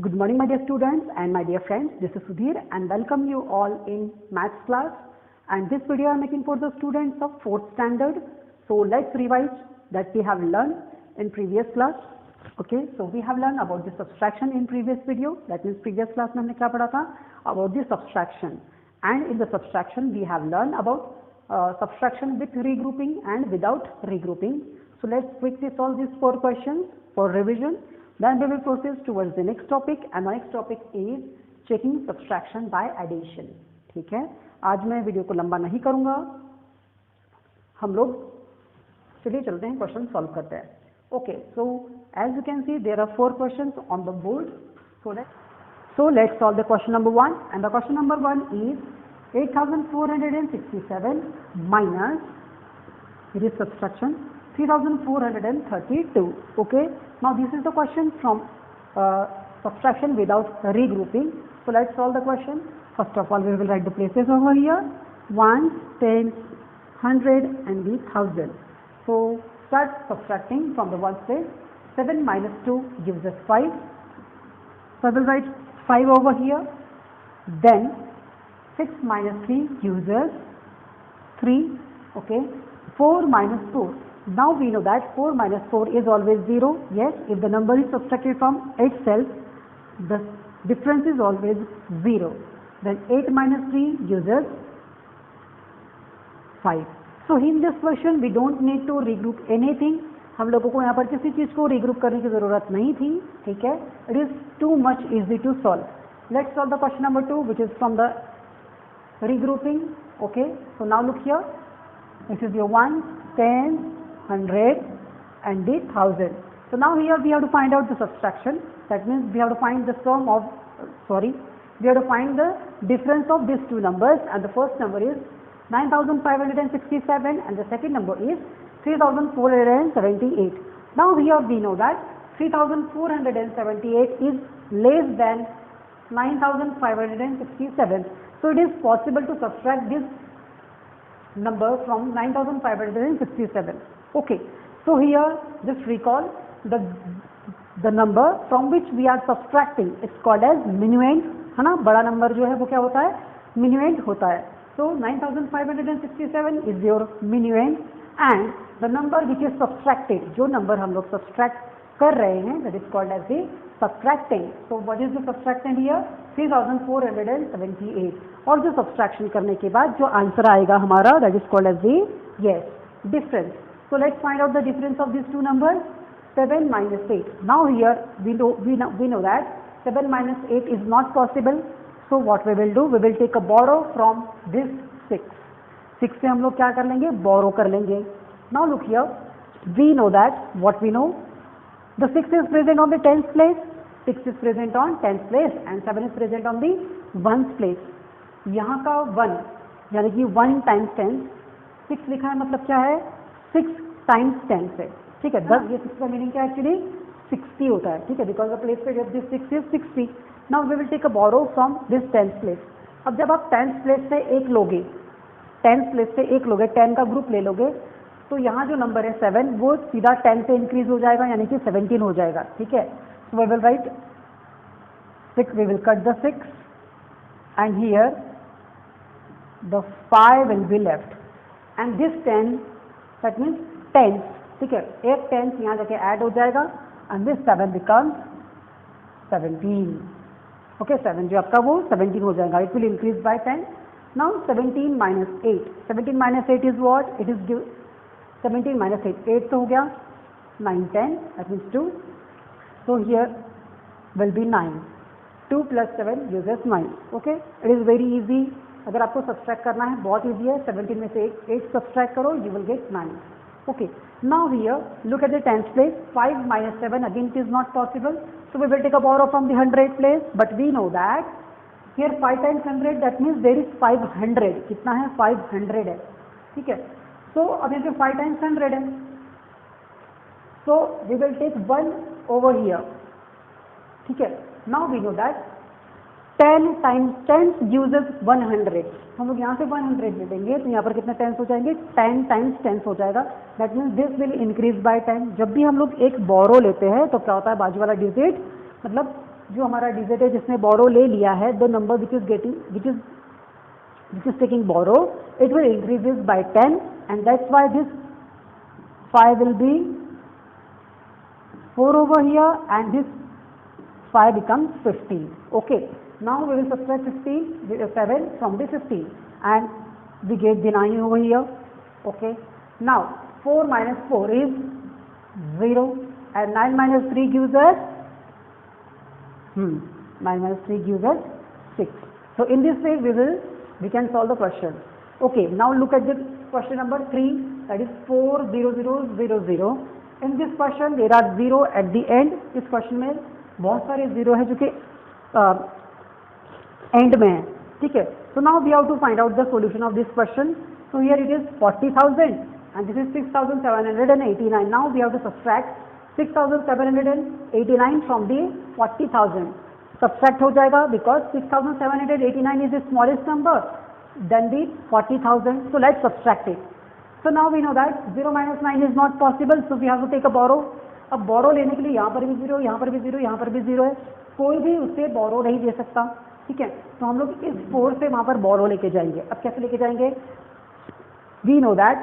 Good morning, my dear students and my dear friends. This is Sudhir and welcome you all in maths class. And this video I am making for the students of 4th standard. So let's revise that we have learned in previous class. Okay, so we have learned about the subtraction in previous video. That means previous class में हमने क्या पढ़ा था? About the subtraction. And in the subtraction we have learned about subtraction with regrouping and without regrouping. So let's quickly solve these 4 questions for revision. Then we will proceed towards the next topic and the next topic is checking subtraction by addition. ठीक है, आज मैं video को लंबा नहीं करूंगा, हम लोग चलिए चलते हैं, क्वेश्चन सॉल्व करते हैं. Okay, so as you can see there are 4 questions on the board. So let's solve the question number 1, and the question number 1 is 8467 minus, it is subtraction, 3432. Okay, now this is the question from subtraction without regrouping. So let's solve the question. First of all we will write the places over here, ones, tens, 100 and the 1000. So start subtracting from the ones place. 7 minus 2 gives us 5. So I will write 5 over here. Then 6 minus 3 gives us 3. Okay, 4 minus 4. Now we know that 4 minus 4 is always 0. Yes, if the number is subtracted from itself, the difference is always 0. Then 8 minus 3 gives us 5. So in this question we don't need to regroup anything. हम लोगों को यहाँ पर किसी चीज़ को regroup करने की ज़रूरत नहीं थी. ठीक है, it is too much easy to solve. Let's solve the question number 2, which is from the regrouping. Okay, so now look here. This is your 1, 10, 100 and the 1000. So now here we have to find out the subtraction. That means we have to find the sum of, we have to find the difference of these two numbers, and the first number is 9567 and the second number is 3478. Now here we know that 3478 is less than 9567. So it is possible to subtract this number from 9567. Okay, so here just recall the number from which we are subtracting. It's called as minuend, है ना. बड़ा number जो है वो क्या होता है? minuend होता है. So 9567 is your minuend, and the number which is subtracted, जो नंबर हम लोग subtract कर रहे हैं, that is called as the subtracting. So what is the subtractant here? 3478. और जो subtraction करने के बाद जो आंसर आएगा हमारा, that is called as the difference. So let's find out the difference of these two numbers. 7 minus 8. Now here we know that 7 minus 8 is not possible. So what we will do? We will take a borrow from this 6. 6 से हम लोग क्या कर लेंगे? Borrow कर लेंगे. Now look here. We know that, what we know? The 6 is present on the 10th place. 6 is present on 10th place and 7 is present on the 1st place. यहाँ का 1 यानी कि 1 times 10, 6 लिखा है, मतलब क्या है? 6 times 10 से. ठीक है, 10. ये 6 का मीनिंग क्या है? एक्चुअली 60 होता है. ठीक है, बिकॉज द प्लेस पे this 6 is 60. Now we will take a borrow from this 10th place. अब जब आप 10th प्लेस से एक लोगे, 10th प्लेस से एक लोगे, 10 का ग्रुप ले लोगे, तो यहाँ जो नंबर है 7 वो सीधा 10 से इंक्रीज हो जाएगा, यानी कि 17 हो जाएगा. ठीक है, so we will write 6, we will cut the 6 and here the 5 will be left and this 10, that means 10. ठीक है, एक 10 यहाँ जाके ऐड हो जाएगा एंड दिस 7 बिकम्स 17. ओके, 7 जो आपका वो 17 हो जाएगा. It will increase by 10. Now 17 minus 8. 17 minus 8 is what? It is 17 minus 8. 8 तो हो गया, 9, 10, that means 2. So here will be 9. 2 plus 7 gives us 9. Okay, it is very easy. अगर आपको सब्सट्रैक्ट करना है बहुत ईजी है. 17 में से 8 सब्सट्रैक्ट करो, you will get 9. Okay, now here look at the 10th place. 5 minus 7, again it is not possible. So we will take a borrow from the 100th place, but we know that here 5 times 100, that means there is 500. कितना है? 500 है. ठीक है, so अब यहाँ पे 5 times 100 है, so we will take 1 over here. ठीक है, now we know that 10 times 10 gives us 100. हम लोग यहाँ से 100 ले लेंगे, तो यहाँ पर कितने 10 हो जाएंगे? 10 times 10 हो जाएगा. That means this will increase by 10. जब भी हम लोग एक बोरो लेते हैं तो क्या होता है? बाजू वाला डिजिट मतलब जो हमारा डिजिट है जिसने बोरो ले लिया है, the number which is taking borrow, it will increases by 10 and that's why this 5 will be 4 over here and this 5 becomes 15. Okay, now we will subtract 7 from the 15 and we get the 9 over here. Okay, now 4 minus 4 is 0 and 9 minus 3 gives us 9 minus 3 gives us 6. So in this way we can solve the question. Okay, now look at the question number 3, that is 4 0 0 0 0. In this question there are 0 at the end. इस question में बहुत सारे 0 है जो कि and में है, ठीक है. So now we have to find out the solution of this question. So here it is 40,000 and this is 6,789. Now we have to subtract 6,789 from the 40,000. Subtract हो जाएगा because 6,789 is the smallest number than the 40,000. So let's subtract it. So now we know that 0 minus 9 is not possible. So we have to take a borrow. अब बोरो लेने के लिए यहाँ पर भी 0, यहाँ पर भी 0, यहाँ पर भी 0 है, कोई भी उससे बोरो नहीं दे सकता, ठीक है. तो हम लोग इस 4 से वहाँ पर बोरो लेके जाएंगे. अब कैसे लेके जाएंगे? We know that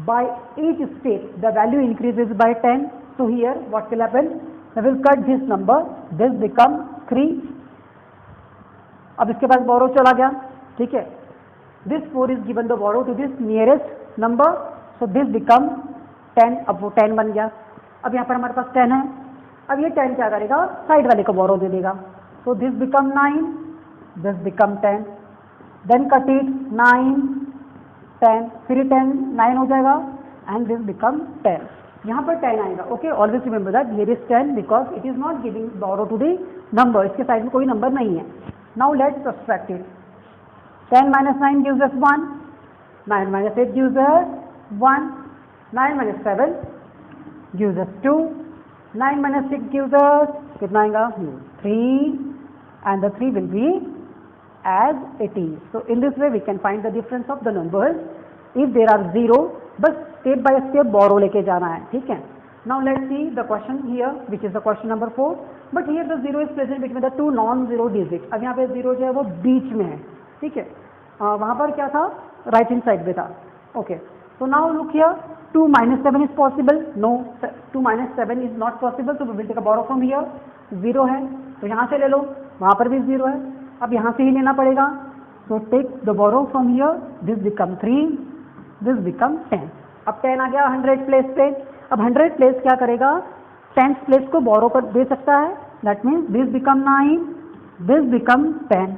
by each step the value increases by 10. So here what will happen? We will cut this number. This become 3. अब इसके पास बोरो चला गया, ठीक है. This 4 is given the borrow to this nearest number. So this become 10. अब वो 10 बन गया. अब यहाँ पर हमारे पास 10 है. अब ये 10 क्या करेगा? साइड वाले को बोरो दे देगा. So this become 9. This become 10. Then cut it 9 10. फिर 10 9 हो जाएगा and this become 10. यहाँ पर 10 आएगा. Okay, always remember that here is 10 because it is not giving borrow to the number. इसके साइड में कोई नंबर नहीं है. Now let's subtract it. 10 minus 9 gives us 1. 9 minus 8 gives us 1. 9 minus 7 gives us 2. 9 minus 6 gives us कितना आएगा? 3. And the 3 will be as it is. So in this way we can find the difference of the numbers. If there are 0, बस step by step borrow लेके जाना है, ठीक है. Now let's see the question here, which is the question number 4. But here the 0 is present between the two non-zero digits. अब यहाँ पे 0 जो है वो बीच में है, ठीक है. वहाँ पर क्या था? राइट हैंड साइड पे था. Okay, so now look here, 2 minus 7 is possible? No, 2 minus 7 is not possible. So we will take a borrow from here. 0 है तो यहाँ से ले लो, वहाँ पर भी 0 है, अब यहाँ से ही लेना पड़ेगा. So take the borrow from here. This become 3. This become 10. अब 10 आ गया 100 प्लेस पे. अब 100 प्लेस क्या करेगा? 10th प्लेस को बोरो कर दे सकता है. That means this become 9. This become 10.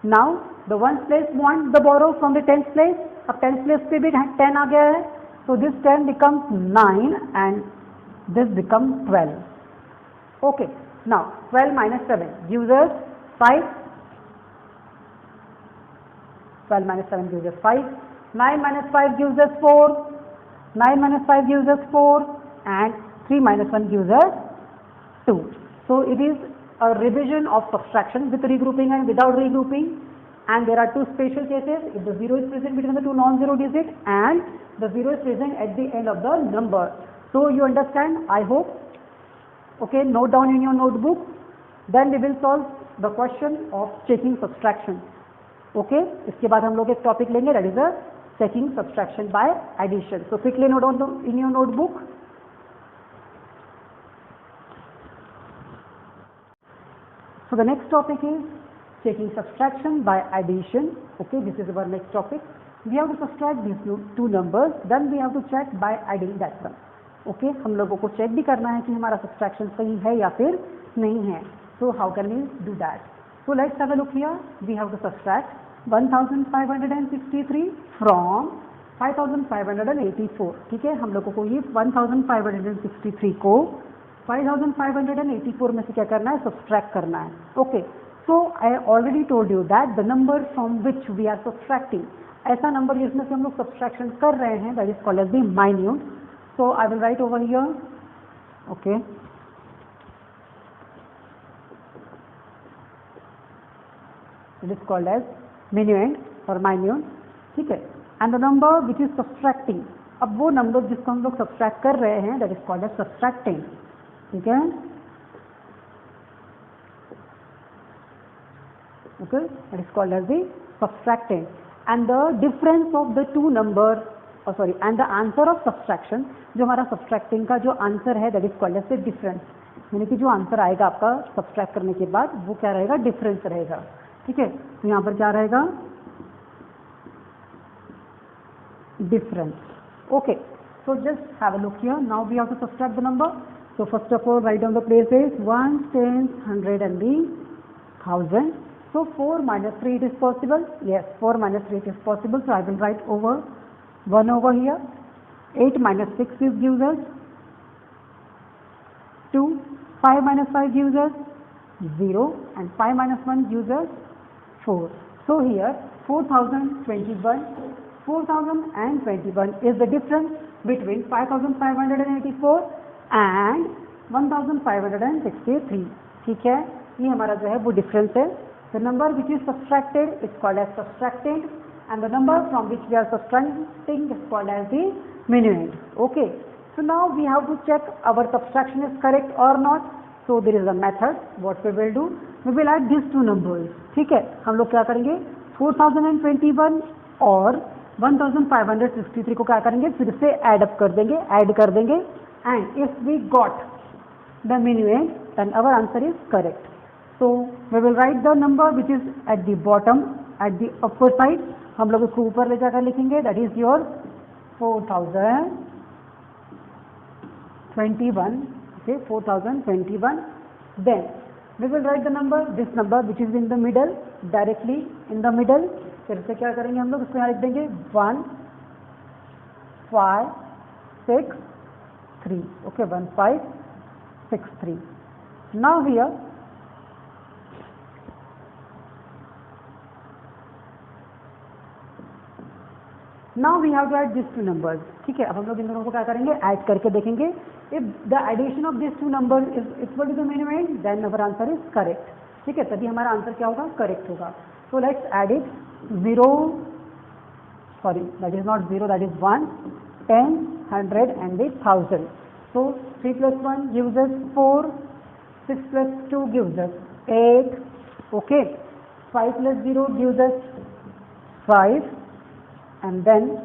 Now the 1st place want the borrow from the 10th place. अब 10th place पे भी 10 आ गया है. So this 10 becomes 9 and this becomes 12. Okay. Now 12 minus 7 gives us 5. 12 minus 7 gives us 5. 9 minus 5 gives us 4. 9 minus 5 gives us 4 and 3 minus 1 gives us 2. So it is a revision of subtraction with regrouping and without regrouping. And there are two special cases: if the 0 is present between the two non-zero digits and the 0 is present at the end of the number. So you understand, I hope. Okay, note down in your notebook. Then we will solve the question of checking subtraction. Okay, इसके बाद हम लोग एक topic लेंगे, that is a checking subtraction by addition. So quickly note down in your notebook. So the next topic is checking subtraction by addition. Okay, this is our next topic. We have to subtract these two numbers, then we have to check by adding that one. Okay, हम लोगों को check भी करना है कि हमारा subtraction सही है या फिर नहीं है. So how can we do that? So let's have a look here. We have to subtract 1563 from 5584. ठीक है, हम लोगों को ये 1563 को 5584 में से क्या करना है? सब्सट्रैक्ट करना है. Okay, so I already told you that the number from which we are subtracting, ऐसा नंबर जिसमें से हम लोग सब्सट्रैक्शन कर रहे हैं, that is called as the minute. So I will write over here. Okay, it is called as minuend और minute. ठीक है, and the number which is subtracting, अब वो नंबर जिसको हम लोग सब्सट्रैक्ट कर रहे हैं that is called as subtracting. ठीक है, okay, that is called as the subtractant. And the difference of the two number, and the answer of subtraction, जो हमारा subtracting का जो आंसर है that is called as the difference, यानी कि जो आंसर आएगा आपका subtract करने के बाद वो क्या रहेगा, difference रहेगा, ठीक है। तो यहाँ पर क्या रहेगा, difference, okay. So just have a look here. Now we have to subtract the number. So first of all, write down the places 1, 10, 100 and the 1000. So 4 minus 3 it is possible. Yes, 4 minus 3 it is possible. So I will write over 1 over here. 8 minus 6 is gives us 2. 5 minus 5 gives us 0 and 5 minus 1 gives us 4. So here 4021 is the difference between 5584 and 1563. ठीक है, ये हमारा जो है वो difference है. The number which is subtracted is called as subtractant and the number from which we are subtracting is called as the minuend. Okay, so now we have to check our subtraction is correct or not. So there is a method. What we will do, we will add these two numbers. ठीक है, हम लोग क्या करेंगे, 4021 और 1563 को क्या करेंगे, फिर से ऐड कर देंगे and if we got the minuend then our answer is correct. So we will write the number which is at the bottom, at the upper side, हम लोग उसको ऊपर ले जाकर लिखेंगे, that is your 4021, okay, 4021. Then we will write the number, this number which is in the middle, directly in the middle. फिर से क्या करेंगे हम लोग, उसको यहाँ लिख देंगे 1563, okay, 1563. Now here we have to add these two numbers. ठीक है, अब हम लोग इन दोनों को क्या करेंगे, ऐड करके देखेंगे. If the addition of these two numbers is equal to the minuend, then our answer is correct. ठीक है, तभी हमारा आंसर क्या होगा, करेक्ट होगा. So let's add it. 0, sorry, that is not 0, that is 1, 10, 100 and 1000. So 3 plus 1 gives us 4, 6 plus 2 gives us 8, okay, 5 plus 0 gives us 5 and then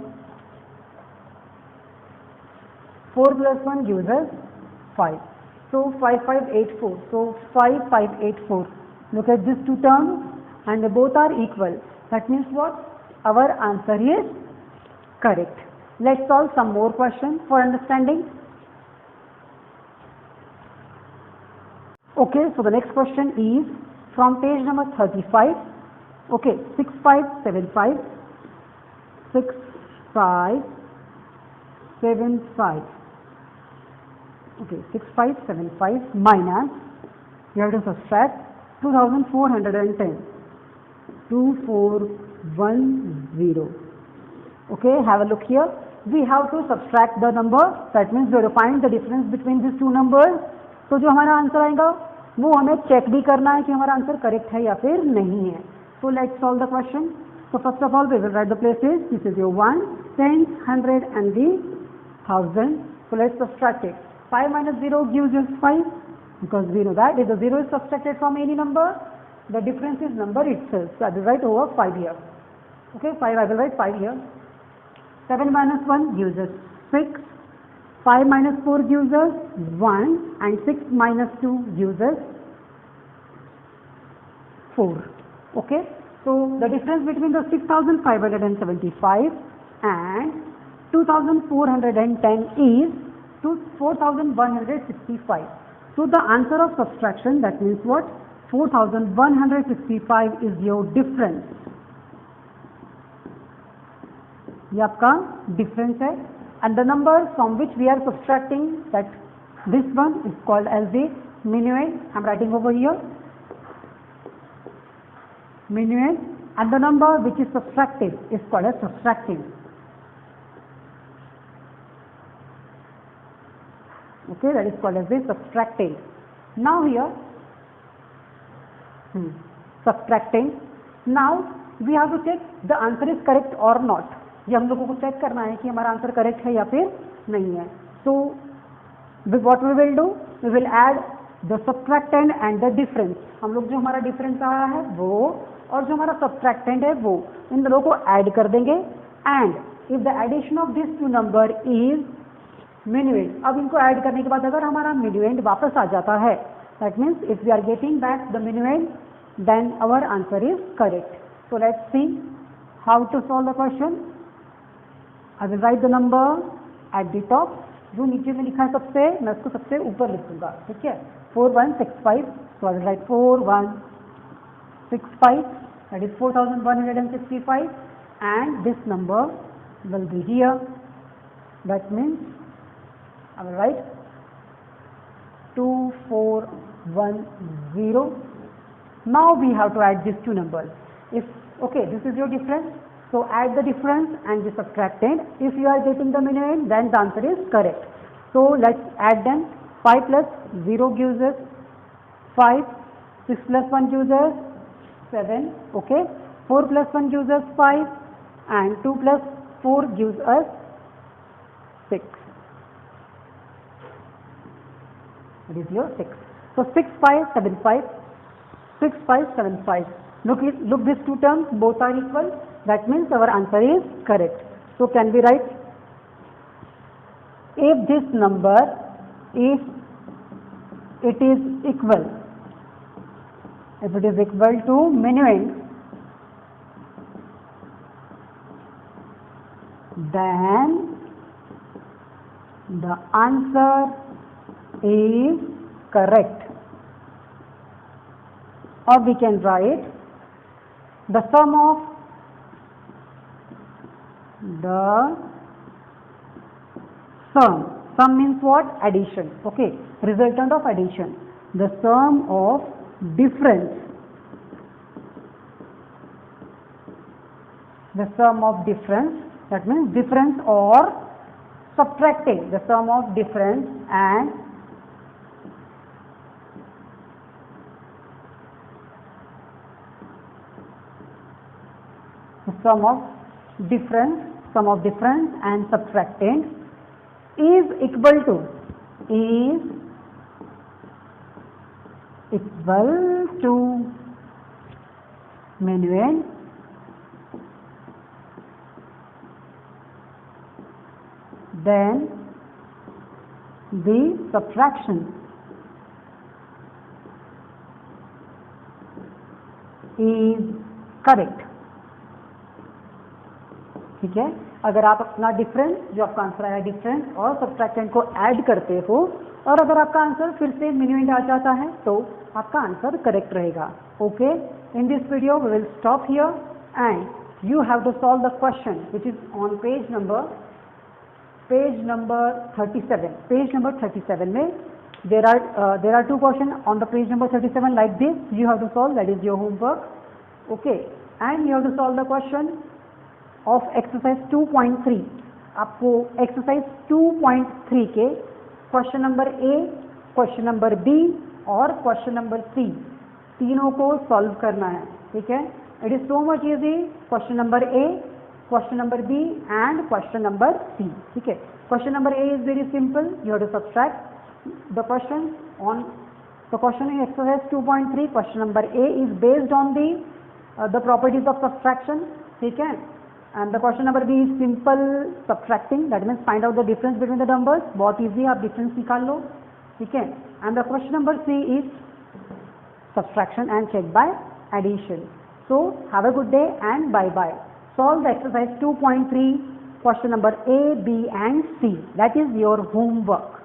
4 plus 1 gives us 5. So 5584. So 5584. Look at these two terms and they both are equal. That means what? Our answer is correct. Let's solve some more questions for understanding. Okay, so the next question is from page number 35. Okay, 6575. 6575. Okay, 6575 minus, you have to subtract 2410. 2410. Okay, have a look here. We have to subtract the number. That means we have to find the difference between these two numbers. तो जो हमारा answer आएगा वो हमें check भी करना है कि हमारा आंसर करेक्ट है या फिर नहीं है. So let's solve the question. So first of all we will write the places. This is your 1, 10, 100 and the 1000. So let's subtract it. 5 minus 0 gives us 5 because we know that if the 0 is subtracted from any number, the difference is number itself. So I will write over 5 here. Okay, 5, I will write 5 here. 7 minus 1 gives us 6. 5 minus 4 gives us 1 and 6 minus 2 gives us 4. Okay, so the difference between the 6575 and 2410 is 4165. So the answer of subtraction, that means what? 4165 is your difference. ये आपका difference है. And the number from which we are subtracting, that this one is called as the minuend. I'm writing over here. Minuend. And the number which is subtracted is called as subtracting. Okay, that is called as the subtracting. Now here, subtracting. Now we have to check the answer is correct or not. ये हम लोगों को check करना है कि हमारा answer correct है या फिर नहीं है. So what we will do, we will add the subtractant and the difference. हम लोग जो हमारा डिफरेंस आया है वो और जो हमारा सब्ट्रैक्टेंड है वो इन दोनों को ऐड कर देंगे and if the addition of this two number is minuend। अब इनको ऐड करने के बाद अगर हमारा minuend वापस आ जाता है, that means if we are getting back the minuend then our answer is correct. So let's see how to solve the question. I will write the number at the top. जो नीचे में लिखा है सबसे, मैं उसको सबसे ऊपर लिखूंगा, ठीक है। 4165, so I will write 4165, that is 4165, and this number will be here. That means I will write 2410. Now we have to add these two numbers. If okay, this is your difference, so add the difference and the subtracted. If you are getting the minuend, then the answer is correct. So let's add them. 5 plus 0 gives us 5. 6 plus 1 gives us 7. Okay. 4 plus 1 gives us 5, and 2 plus 4 gives us 6. It is your 6. So 6575. 6575. Look these two terms, both are equal. That means our answer is correct. So can we write, if this number, if it is equal to minuend, then the answer is correct. Or we can write the sum means what? Addition. Okay, resultant of addition. The sum of difference. The sum of difference, that means difference or subtracting the sum of difference and sum of difference and subtracting is equal to minuend then the subtraction is correct. ठीक है, अगर आप अपना difference, जो आपका answer आया difference और सब्ट्रैक्टेंट को ऐड करते हो और अगर आपका आंसर फिर से minuend आ जाता है तो आपका आंसर करेक्ट रहेगा. Okay, in this video we will stop here and you have to solve the question which is on page number 37. Page number 37 में there are two questions on the page number 37 like this. You have to solve, that is your homework. Okay, and you have to solve the question of exercise 2.3. आपको exercise 2.3 के question number A, question number B और question number C तीनों को solve करना है. ठीक है, it is so much easy. Question number A, question number B and question number C. ठीक है, question number A is very simple. You have to subtract the question on the question in exercise 2.3. Question number A is based on the properties of subtraction. ठीक है, and the question number B is simple subtracting, that means find out the difference between the numbers. बहुत easy, आप difference निकाल लो. ठीक है, and the question number C is subtraction and check by addition. So have a good day and bye bye. Solve the exercise 2.3 question number A, B and C. That is your homework.